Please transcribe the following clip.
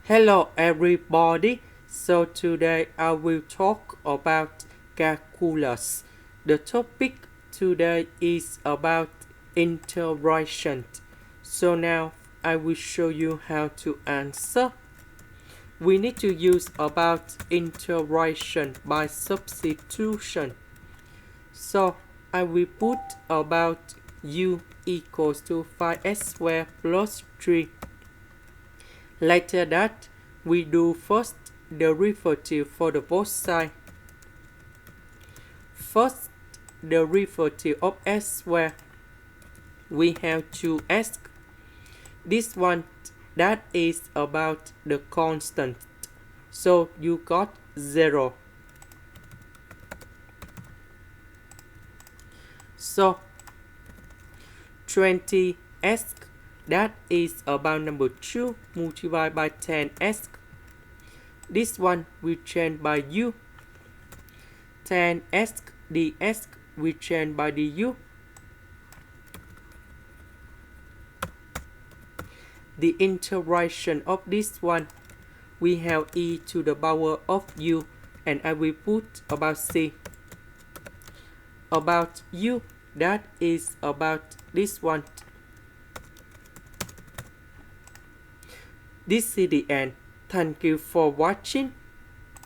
Hello everybody, so today I will talk about calculus. The topic today is about integration. So now I will show you how to answer. We need to use about integration by substitution. So I will put about u equals to 5x squared plus 3. Later that, we do first derivative for the both sides. First derivative of s squared, we have 2x. This one, that is about the constant. So you got 0. So 20x, that is about number 2 multiplied by 10x. This one we change by u. 10x dx we change by du. The integration of this one, we have e to the power of u, and I will put about c. About u, that is about this one. This is the end. Thank you for watching.